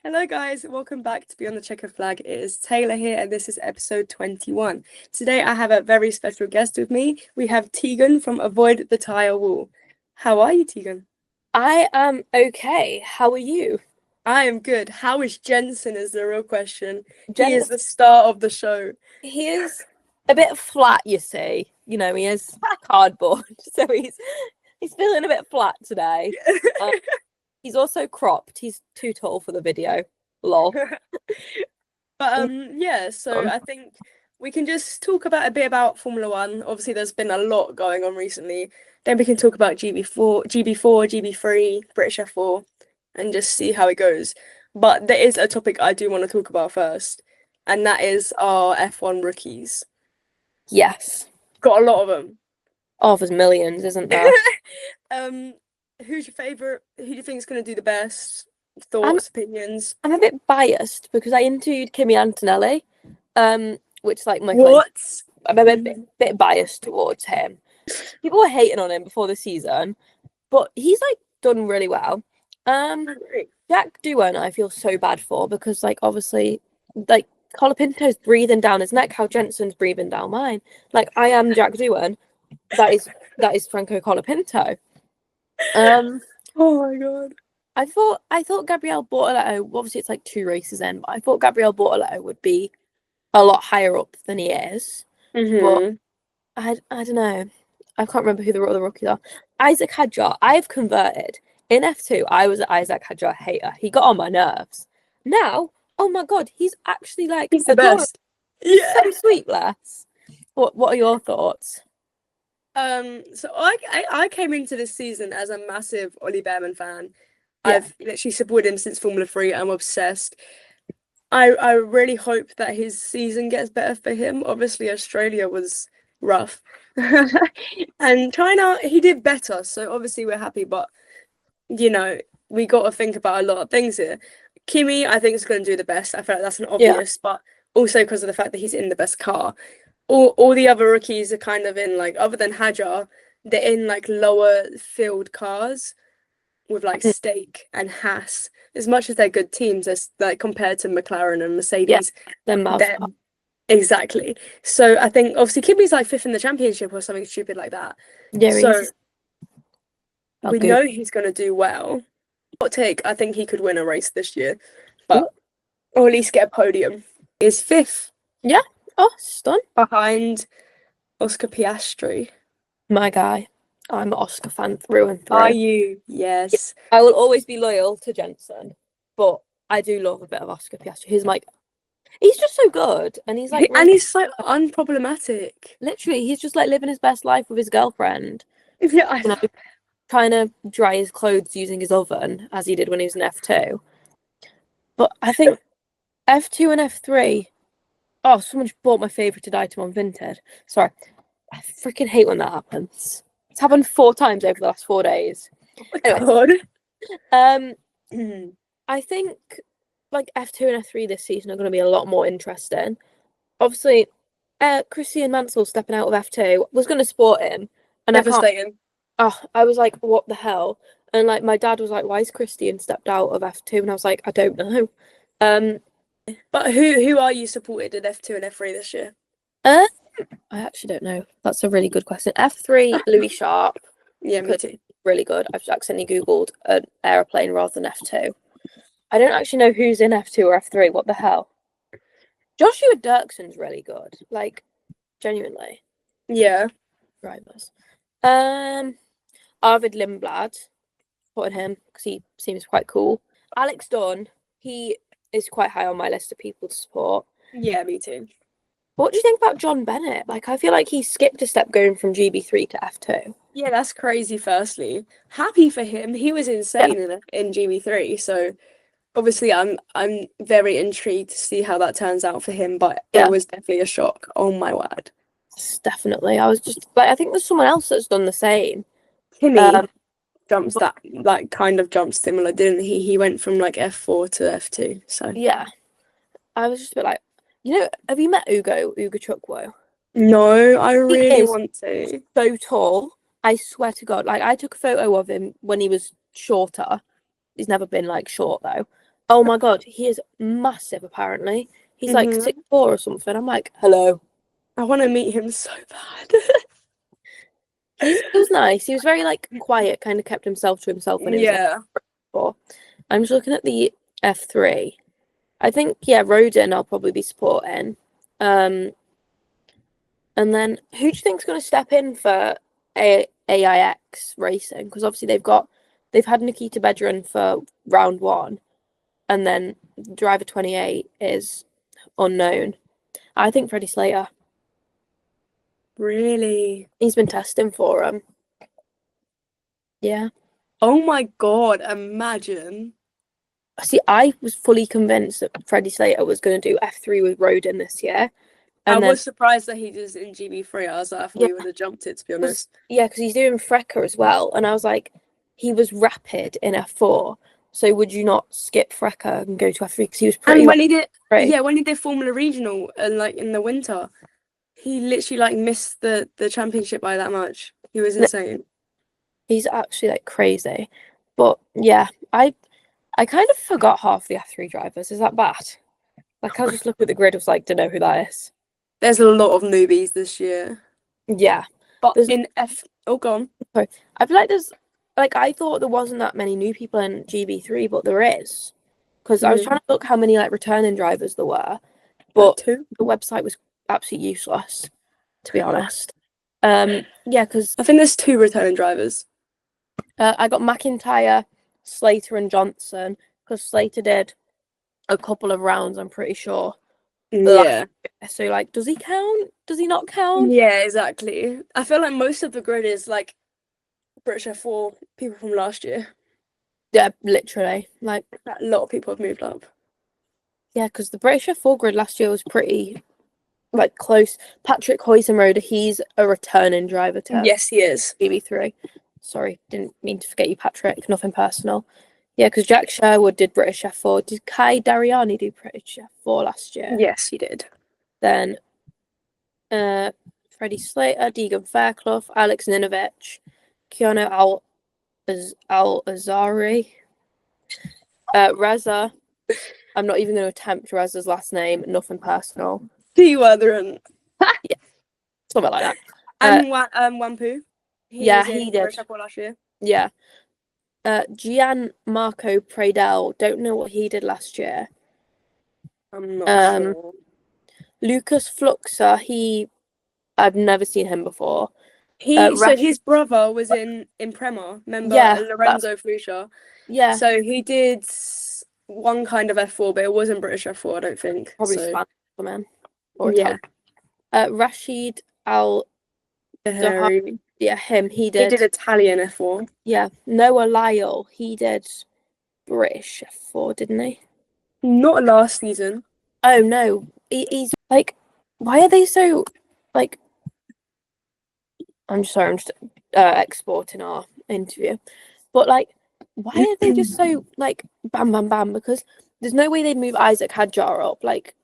Hello, guys. Welcome back to Beyond the Checkered Flag. It is Taylor here, and this is episode 21. Today, I have a very special guest with me. We have Tegan from Avoid the Tire Wall. How are you, Tegan? I am okay. How are you? I am good. How is Jensen is the real question. He is Jen, the star of the show. he is a bit flat, you see. He is cardboard, so he's feeling a bit flat today. Um, he's also cropped. He's too tall for the video. Lol. But yeah, so I think we can just talk about a bit about Formula One. Obviously, there's been a lot going on recently. Then we can talk about GB4, GB3, British F4, and just see how it goes. But there is a topic I do want to talk about first, and that is our F1 rookies. Yes. Got a lot of them. Oh, there's millions, isn't there? Um, who's your favorite? Who do you think is going to do the best? Thoughts, opinions? I'm a bit biased because I interviewed Kimi Antonelli, which is like my friend. What? I'm a bit biased towards him. People were hating on him before the season, but he's like done really well. Jack Doohan, I feel so bad for because obviously Colapinto's breathing down his neck, how Jensen's breathing down mine. I am Jack Doohan. That is Franco Colapinto. Oh my God. I thought Gabriel Bortoletto, obviously it's like 2 races in, but I thought Gabriel Bortoletto would be a lot higher up than he is. But I don't know. I can't remember who the other rookies are. Isaac Hadjar, I've converted. In F2, I was an Isaac Hadjar hater. He got on my nerves. Now, oh my God, he's actually He's the best. Yeah. So sweet, bless. What are your thoughts? So I came into this season as a massive Ollie Behrman fan. Yeah. I've literally supported him since Formula 3. I'm obsessed. I really hope that his season gets better for him. Obviously, Australia was rough. And China, he did better. So obviously we're happy, but we got to think about a lot of things here. Kimi, I think, is going to do the best. I feel like that's an obvious, but also because of the fact that he's in the best car. All the other rookies are kind of in other than Hadjar, they're in lower field cars with Stake and Haas. As much as they're good teams, as compared to McLaren and Mercedes, they're exactly. So I think obviously Kimi's 5th in the championship or something stupid like that. Yeah, so we good. know he's going to do well. Hot take, I think he could win a race this year, but or at least get a podium. He's 5th. Yeah. Oh, stun. Behind Oscar Piastri. My guy. I'm an Oscar fan through and through. Are you? Yes. I will always be loyal to Jensen, but I do love a bit of Oscar Piastri. He's just so good, and he's and he's so unproblematic. Literally, he's just living his best life with his girlfriend. Yeah, trying to dry his clothes using his oven, as he did when he was in F2. But I think F2 and F3. Oh, someone just bought my favourite item on Vinted. Sorry. I freaking hate when that happens. It's happened 4 times over the last 4 days. Oh my God. I think F2 and F3 this season are going to be a lot more interesting. Obviously, Christian Mansell stepping out of F2 was going to support him. And devastating. I was like, what the hell? And my dad was like, why is Christian stepped out of F2? And I was like, I don't know. But who are you supported in F2 and F3 this year? I actually don't know. That's a really good question. F3, Louis Sharp. Yeah, me too. Really good. I've accidentally Googled an aeroplane rather than F2. I don't actually know who's in F2 or F3. What the hell? Joshua Dirkson's really good. Genuinely. Yeah. Drivers. Arvid Lindblad. Supported him because he seems quite cool. Alex Dunn. He is quite high on my list of people to support. Yeah, me too. What do you think about John Bennett? I feel like he skipped a step going from GB3 to F2. Yeah, that's crazy. Firstly, happy for him. He was insane in GB3. So obviously, I'm very intrigued to see how that turns out for him. But it was definitely a shock. Oh my word! Definitely. I was just I think there's someone else that's done the same. Kimi jumps kind of jumped similar, didn't he? He went from F4 to F2. So yeah, I was just a bit have you met Ugo Chukwu? No, I really want to. So tall. I swear to God. I took a photo of him when he was shorter. He's never been short though. Oh my god, he is massive apparently. He's like Hmm 6'4" or something. I'm like, hello. I want to meet him so bad. He was nice. He was very like quiet, kind of kept himself to himself when he was on Yeah, tour. I'm just looking at the F3. I think yeah, Roden I'll probably be supporting. Um, and then who do you think's going to step in for AIX racing? Because obviously they've had Nikita Bedrin for round one, and then driver 28 is unknown. I think Freddie Slater. really. He's been testing for him. Yeah. Oh my God, imagine. See, I was fully convinced that Freddie Slater was going to do F3 with Roden this year. I And then, was surprised that he was in GB3. I was like, I thought yeah, he would have jumped it, to be honest. because he's doing Frecker as well. And I was like, he was rapid in F4. So would you not skip Frecker and go to F3? Because he was pretty And when he did, rapid. yeah, when he did Formula Regional and like in the winter, he literally like missed the championship by that much. He was insane. He's actually like crazy. But yeah, I kind of forgot half the F3 drivers. Is that bad? Like, I was just looking at the grid, I was like, to know who that is. There's a lot of newbies this year. Yeah. But There's in oh, gone. sorry. I feel like there's like I thought there wasn't that many new people in GB3, but there is. Because I was trying to look how many like returning drivers there were, but Two. the website was absolutely useless, to be honest. Yeah, because I think there's two returning drivers. I got McIntyre, Slater, and Johnson. Because Slater did a couple of rounds, I'm pretty sure. Yeah. So like, does he count? Does he not count? Yeah, exactly. I feel like most of the grid is like British F4 people from last year. Yeah, literally. Like, A lot of people have moved up. yeah, because the British F4 grid last year was pretty like close. Patrick Hoysenroder, he's a returning driver to Yes, he is. BB3. Sorry, didn't mean to forget you, Patrick. Nothing personal. Yeah, because Jack Sherwood did British F4. Did Kai Dariani do British F4 last year? Yes, he did. Then Freddie Slater, Deegan Fairclough, Alex Ninovich, Keanu Al-Azari, Reza. I'm not even going to attempt Reza's last name. Nothing personal. P. Weathering. Yeah, something like that. And Wampu. He Yeah, was in he did. British F4 last year. Yeah. Gian Marco Pradel. Don't know what he did last year. I'm not sure. Lucas Fluxer. I've never seen him before. So his brother was in Prema. Remember, Yeah, Lorenzo Flusha. yeah, So he did one kind of F4, but it wasn't British F4, I don't think. probably So Spanish man or yeah, Italian. Rashid Al Harry. yeah, him. He He did. did Italian F4. Yeah, Noah Lyle. He did British F4, didn't he? Not last season. Oh no, he's like, why are they so like? I'm sorry, I'm just exporting our interview, but like, why are they just so like bam bam bam? Because there's no way they'd move Isaac Hadjar up, like,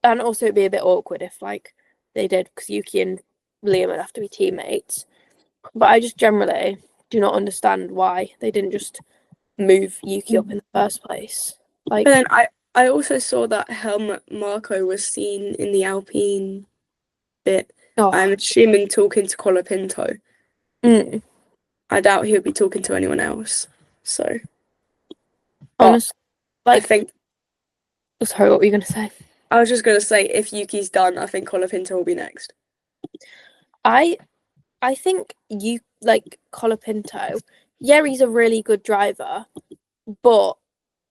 and also it'd be a bit awkward if like they did because Yuki and Liam would have to be teammates. But I just generally do not understand why they didn't just move Yuki up in the first place. Like, But then I also saw that Helmut Marko was seen in the Alpine bit. oh, I'm assuming talking to Colapinto. I doubt he would be talking to anyone else. So, honestly, I like, think sorry, what were you gonna say? I was just gonna say if Yuki's done, I think Colapinto will be next. I think you like Colapinto. Yeah, he's a really good driver, but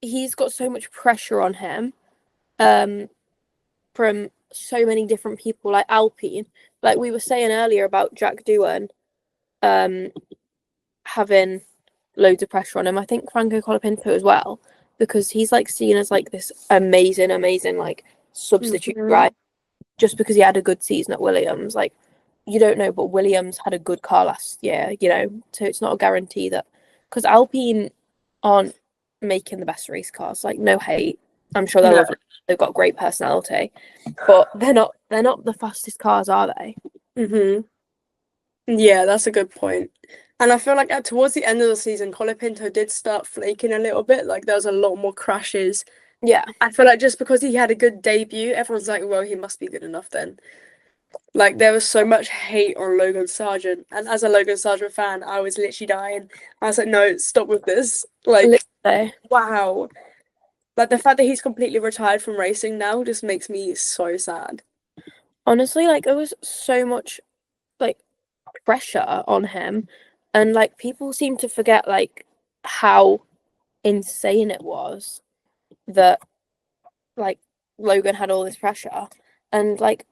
he's got so much pressure on him, from so many different people, like Alpine. Like we were saying earlier about Jack Doohan, having loads of pressure on him. I think Franco Colapinto as well, because he's like seen as like this amazing like substitute driver just because he had a good season at Williams. Like, you don't know, but Williams had a good car last year, so it's not a guarantee that, because Alpine aren't making the best race cars. Like, no hate, I'm sure they're lovely. They've got great personality, but they're not the fastest cars, are they? Yeah, that's a good point. And I feel like towards the end of the season, Colapinto did start flaking a little bit. Like there was a lot more crashes Yeah. I feel like just because he had a good debut, everyone's like, well, he must be good enough then. Like there was so much hate on Logan Sargent, and as a Logan Sargent fan, I was literally dying. I was like, no, stop with this. Like, Literally. wow. Like the fact that he's completely retired from racing now just makes me so sad. Honestly, like, there was so much, like, pressure on him, and, like, people seem to forget, like, how insane it was that, like, Logan had all this pressure. And, like,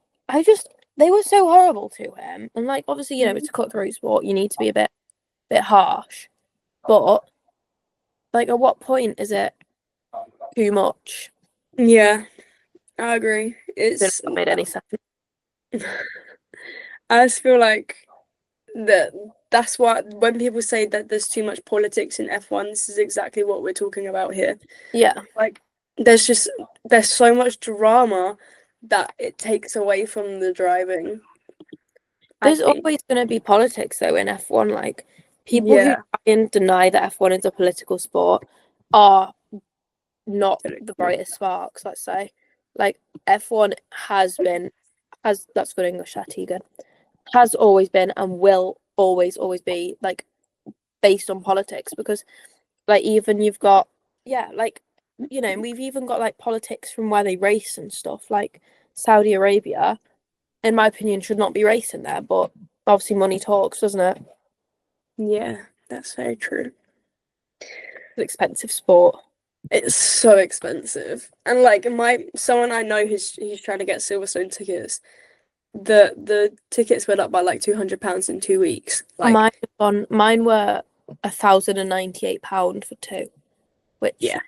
they were so horrible to him. And, like, obviously, it's a cutthroat sport. You need to be a bit harsh. But, like, at what point is it too much? Yeah, I agree. It not made any sense. I just feel like that's why when people say that there's too much politics in F1, this is exactly what we're talking about here. Yeah. Like there's so much drama that it takes away from the driving. There's always going to be politics, though, in F1. Like, people who Yeah. try and deny that F1 is a political sport are not the brightest sparks, let's say. Like, F1 that's good English, that Tegan, has always been and will always be, like, based on politics, because, like, even you've got, like, we've even got, like, politics from where they race and stuff, like Saudi Arabia, in my opinion, should not be racing there, but obviously money talks, doesn't it? Yeah, that's very true. It's an expensive sport. It's so expensive. And like someone I know he's trying to get Silverstone tickets. The tickets went up by like £200 in 2 weeks. Like Mine were £1,098 for two, which yeah,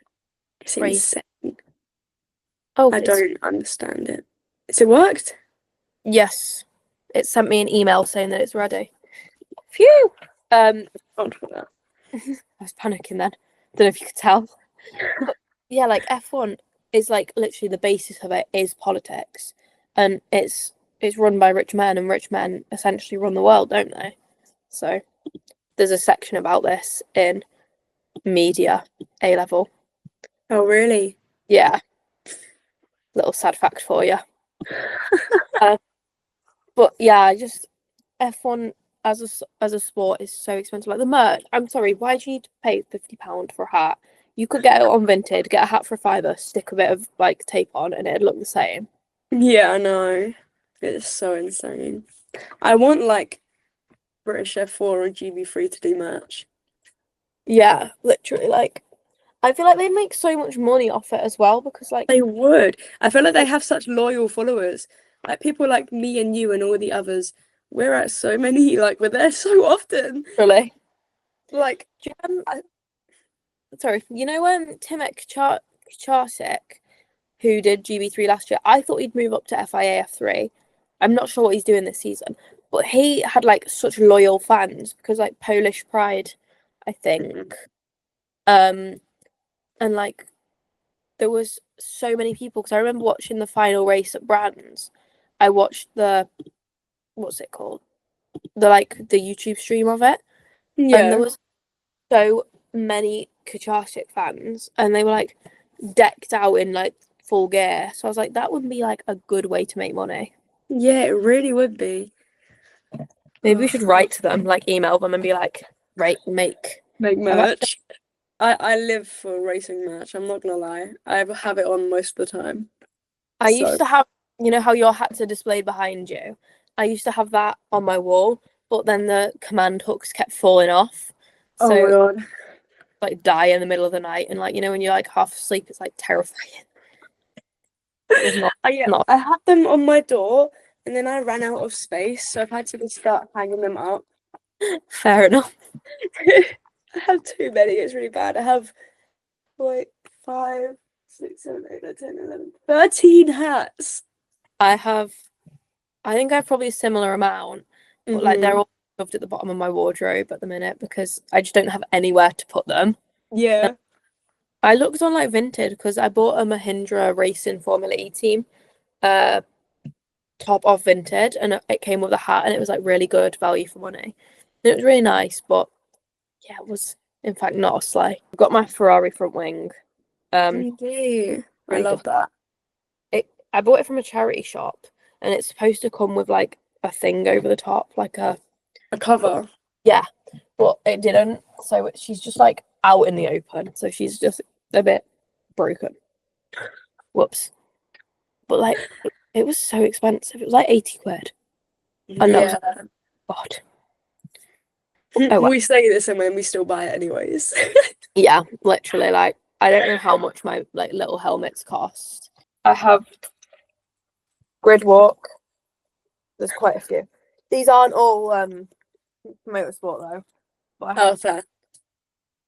it's crazy. insane. Oh, I don't understand it. Has it worked? Yes, it sent me an email saying that it's ready. Phew. God for that. I was panicking then. Don't know if you could tell. But yeah, like F1 is like literally the basis of it is politics, and it's run by rich men, and rich men essentially run the world, don't they? So there's a section about this in media A level. Oh really? Yeah, little sad fact for you. But yeah, just F1 as a sport is so expensive. Like the merch, I'm sorry, why do you need to pay £50 for a hat? You could get it on Vinted, get a hat for a fiver, stick a bit of like tape on, and it'd look the same. Yeah, I know. It's so insane. I want like British F4 or GB3 to do merch. Yeah, literally. Like, I feel like they make so much money off it as well, because like They would. I feel like they have such loyal followers. Like people like me and you and all the others. We're at so many, like we're there so often. really. Like, Sorry, Timek Charcik, who did GB3 last year, I thought he'd move up to FIA F3. I'm not sure what he's doing this season, but he had like such loyal fans because like Polish pride, I think. And like there was so many people, because I remember watching the final race at Brands. I watched what's it called? The YouTube stream of it. And there yeah. was so many Kucharczyk fans, and they were like decked out in like full gear. So I was like, that would be like a good way to make money. Yeah, it really would be. Maybe we should write to them, like email them and be like, right, make merch. I live for racing merch, I'm not gonna lie. I have it on most of the time. I used to have, how your hats are displayed behind you. I used to have that on my wall, but then the command hooks kept falling off. Oh my So god. like die in the middle of the night, and like when you're like half asleep, it's like terrifying. I had them on my door and then I ran out of space, so I've had to just start hanging them up. Fair enough. I have too many, it's really bad. I have like 5, 6, 7, 8, 9, 10, 11, 13 hats. I think I have probably a similar amount, but like they're all shoved at the bottom of my wardrobe at the minute because I just don't have anywhere to put them. Yeah. I looked on like Vinted because I bought a Mahindra Racing Formula E team top of Vinted, and it came with a hat, and it was like really good value for money. And it was really nice, but yeah, it was in fact not a sleigh. I've got my Ferrari front wing. You do. I love that. I bought it from a charity shop, and it's supposed to come with like a thing over the top, like A cover. yeah, but it didn't. So she's just like out in the open. So she's just a bit broken. Whoops. But like, it was so expensive. It was like 80 quid. And I was Yeah. like, God. Oh, well. We say this and then we still buy it anyways. Yeah, literally. Like, I don't know how much my like little helmets cost. I have grid walk. There's quite a few. These aren't all motorsport though. But I have, Fair.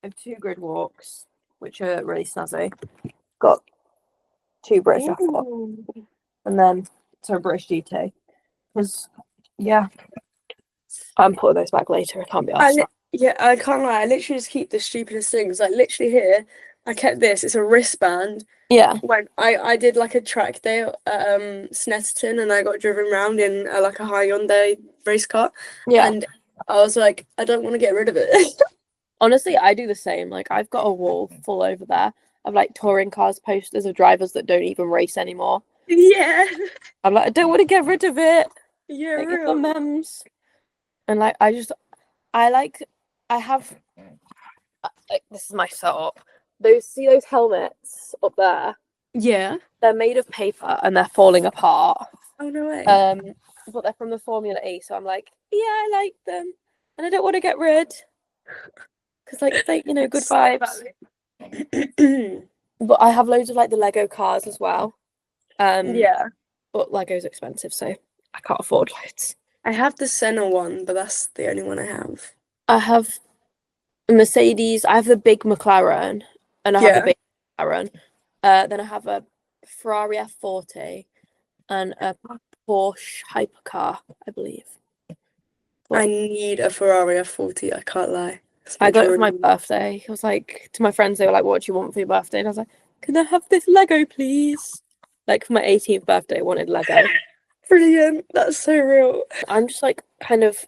I have 2 grid walks, which are really snazzy. Got 2 British F1, and then British GT. Because yeah, I'm putting those back later. I can't be asked. Yeah, I can't lie. I literally just keep the stupidest things. Like literally here, I kept this. It's a wristband. Yeah. When I did like a track day at Snetterton, and I got driven around in like a Hyundai race car. Yeah. And I was like, I don't want to get rid of it. Honestly, I do the same. Like, I've got a wall full over there of like touring cars posters of drivers that don't even race anymore. Yeah. I'm like, I don't want to get rid of it. Yeah, Like, it's real. the memes. And like, I have like, this is my setup. Those helmets up there? Yeah. They're made of paper and they're falling apart. Oh no way. But they're from the Formula E, so I'm like, yeah, I like them, and I don't want to get rid. Because like they, good vibes. But I have loads of like the Lego cars as well. Yeah. But Lego's expensive, so I can't afford loads. I have the Senna one, but that's the only one I have. I have a Mercedes. I have the big McLaren, and I have a big McLaren. Then I have a Ferrari F40 and a Porsche hypercar, I believe. I need a Ferrari F40, I can't lie. I got it for my birthday. I was like, to my friends, they were like, what do you want for your birthday? And I was like, can I have this Lego, please? Like, for my 18th birthday, I wanted Lego. Brilliant. That's so real. I'm just like, kind of,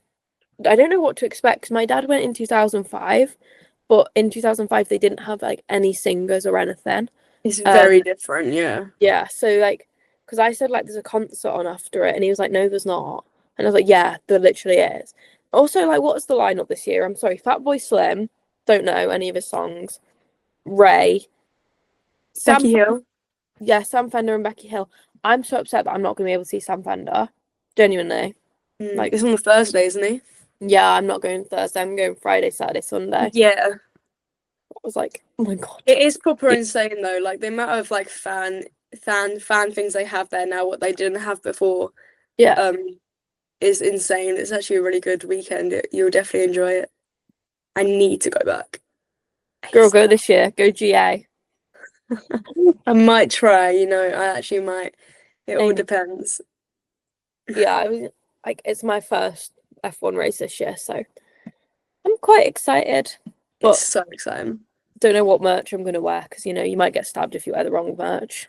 I don't know what to expect. 'Cause my dad went in 2005, but in 2005, they didn't have like any singers or anything. It's very different, yeah. Yeah, so like, because I said like there's a concert on after it, and he was like, no, there's not. And I was like, yeah, there literally is. Also, like, what's the lineup this year? I'm sorry, Fatboy Slim, don't know any of his songs. Ray, Becky Hill. Yeah, Sam Fender and Becky Hill. I'm so upset that I'm not going to be able to see Sam Fender. Genuinely. Like, it's on the Thursday, isn't he? Yeah, I'm not going Thursday. I'm going Friday, Saturday, Sunday. Yeah. I was like, oh my God. It is proper insane though. Like the amount of like fan things they have there now, what they didn't have before. Yeah. Is insane. It's actually a really good weekend. You'll definitely enjoy it. I need to go back. Girl, go this year. Go GA. I might try, I actually might. It all depends. Yeah, I was like, it's my first F1 race this year, so I'm quite excited. But it's so exciting. Don't know what merch I'm gonna wear because you might get stabbed if you wear the wrong merch.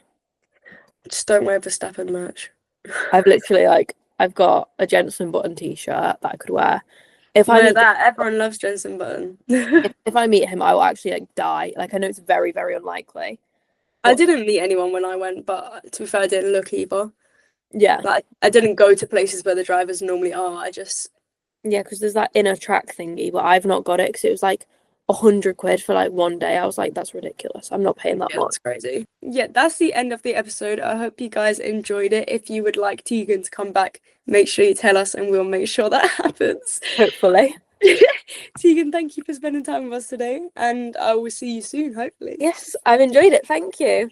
Just don't wear Verstappen merch. I've literally I've got a Jensen Button t-shirt that I could wear. If I meet everyone loves Jensen Button. if I meet him, I will actually die. Like I know it's very, very unlikely. I didn't meet anyone when I went, but to be fair, I didn't look either. Yeah. Like I didn't go to places where the drivers normally are. Yeah, because there's that inner track thingy, but I've not got it because it was like 100 quid for like one day. I was like, that's ridiculous. I'm not paying that much. That's crazy. Yeah, that's the end of the episode. I hope you guys enjoyed it. If you would like Tegan to come back, make sure you tell us and we'll make sure that happens. Hopefully. Tegan, thank you for spending time with us today, and I will see you soon, hopefully. Yes, I've enjoyed it. Thank you.